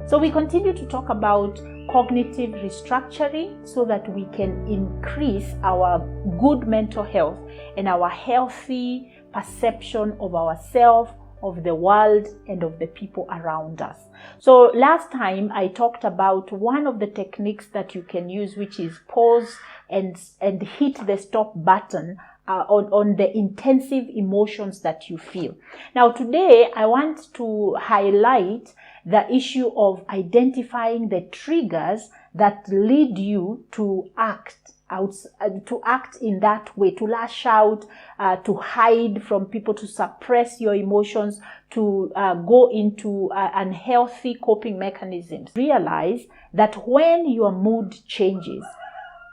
So we continue to talk about cognitive restructuring so that we can increase our good mental health and our healthy perception of ourselves, of the world, and of the people around us. So last time I talked about one of the techniques that you can use, which is pause and hit the stop button on the intensive emotions that you feel. Now today I want to highlight the issue of identifying the triggers that lead you to act in that way, to lash out, to hide from people, to suppress your emotions, to go into unhealthy coping mechanisms. Realize that when your mood changes,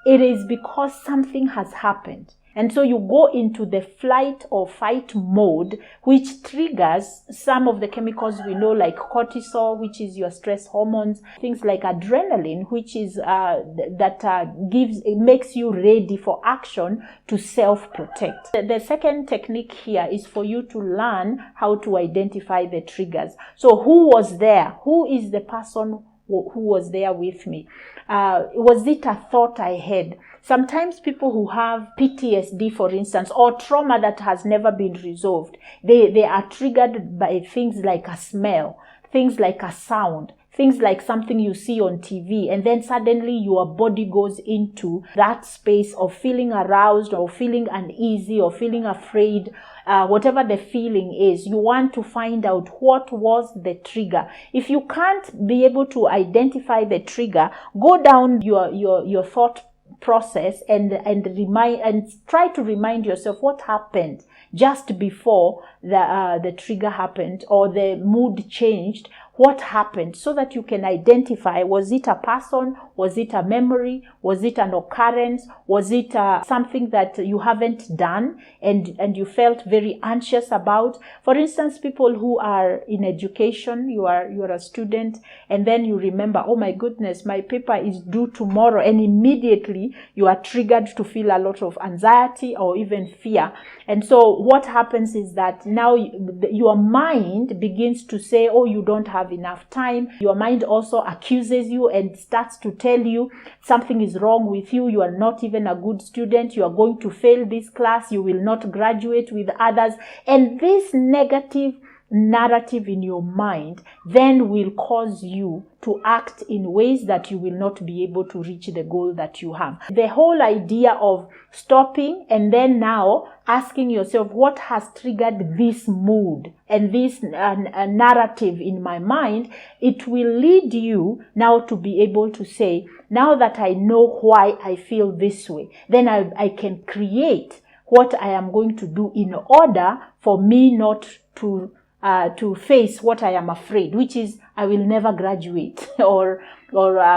it is because something has happened. And so you go into the flight or fight mode, which triggers some of the chemicals we know, like cortisol, which is your stress hormones, things like adrenaline, which is makes you ready for action to self-protect. The second technique here is for you to learn how to identify the triggers. So who was there? Who is the person who was there with me? Was it a thought I had? Sometimes people who have PTSD, for instance, or trauma that has never been resolved, they are triggered by things like a smell, things like a sound, things like something you see on TV, and then suddenly your body goes into that space of feeling aroused or feeling uneasy or feeling afraid. Whatever the feeling is, you want to find out what was the trigger. If you can't be able to identify the trigger, go down your thought process and try to remind yourself what happened just before the trigger happened or the mood changed. What happened, so that you can identify, was it a person, was it a memory, was it an occurrence, was it something that you haven't done and you felt very anxious about. For instance, people who are in education, you're a student, and then you remember, oh my goodness, my paper is due tomorrow, and immediately you are triggered to feel a lot of anxiety or even fear. And so what happens is that now your mind begins to say, oh, you don't have enough time. Your mind also accuses you and starts to tell you something is wrong with you. You are not even a good student. You are going to fail this class. You will not graduate with others. And this negative narrative in your mind then will cause you to act in ways that you will not be able to reach the goal that you have. The whole idea of stopping and then now asking yourself, what has triggered this mood and this narrative in my mind, it will lead you now to be able to say, now that I know why I feel this way, then I can create what I am going to do in order for me not to face what I am afraid, which is I will never graduate, or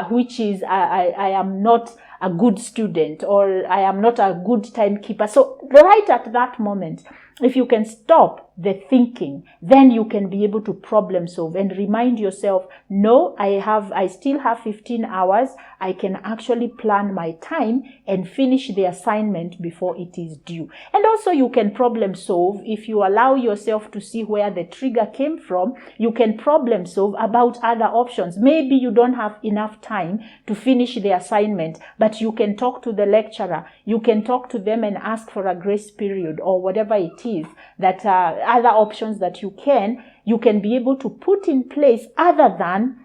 which is I am not a good student, or I am not a good timekeeper. So right at that moment, if you can stop the thinking, then you can be able to problem solve and remind yourself, no, I still have 15 hours. I can actually plan my time and finish the assignment before it is due. And also you can problem solve if you allow yourself to see where the trigger came from. You can problem solve about other options. Maybe you don't have enough time to finish the assignment, but you can talk to the lecturer. You can talk to them and ask for a grace period or whatever it is that other options that you can be able to put in place other than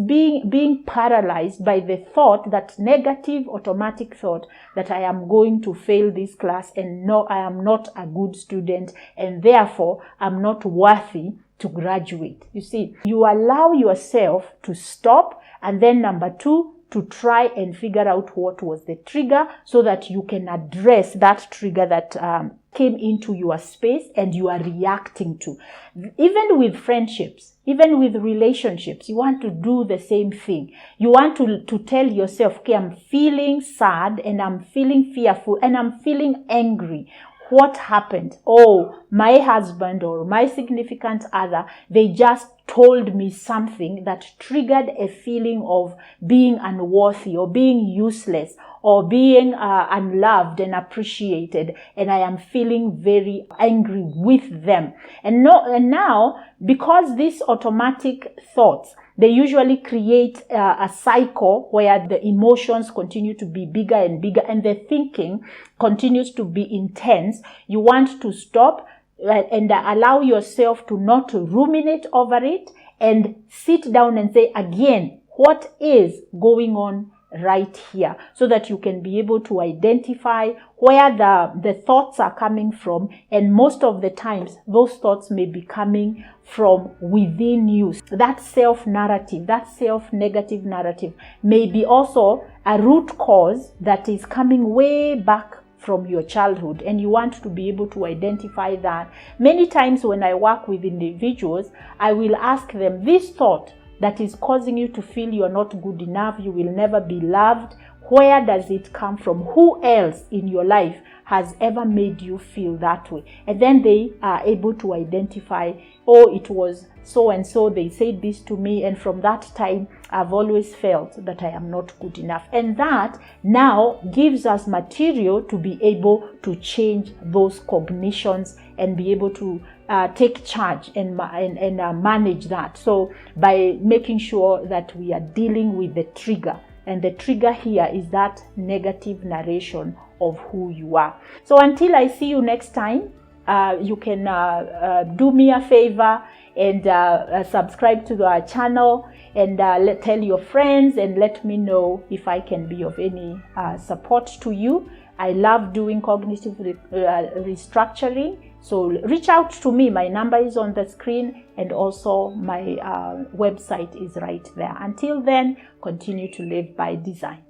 being paralyzed by the thought, that negative automatic thought that I am going to fail this class and no, I am not a good student and therefore I'm not worthy to graduate. You see, you allow yourself to stop, and then number two, to try and figure out what was the trigger so that you can address that trigger that came into your space and you are reacting to. Even with friendships, even with relationships, you want to do the same thing. You want to tell yourself, okay, I'm feeling sad and I'm feeling fearful and I'm feeling angry. What happened? Oh, my husband or my significant other, they just told me something that triggered a feeling of being unworthy or being useless or being unloved and appreciated, and I am feeling very angry with them. And now, because these automatic thoughts, they usually create a cycle where the emotions continue to be bigger and bigger and the thinking continues to be intense. You want to stop and allow yourself to not ruminate over it and sit down and say again, what is going on right here, so that you can be able to identify where the thoughts are coming from. And most of the times, those thoughts may be coming from within you. That self-narrative, that self-negative narrative may be also a root cause that is coming way back from your childhood, and you want to be able to identify that. Many times when I work with individuals, I will ask them, this thought that is causing you to feel you're not good enough, you will never be loved, where does it come from? Who else in your life has ever made you feel that way? And then they are able to identify, oh, it was so and so, they said this to me, and from that time I've always felt that I am not good enough. And that now gives us material to be able to change those cognitions and be able to take charge and manage that. So by making sure that we are dealing with the trigger, and the trigger here is that negative narration of who you are. So until I see you next time, you can do me a favor and subscribe to our channel, and tell your friends and let me know if I can be of any support to you. I love doing cognitive restructuring. So reach out to me. My number is on the screen, and also my website is right there. Until then, continue to live by design.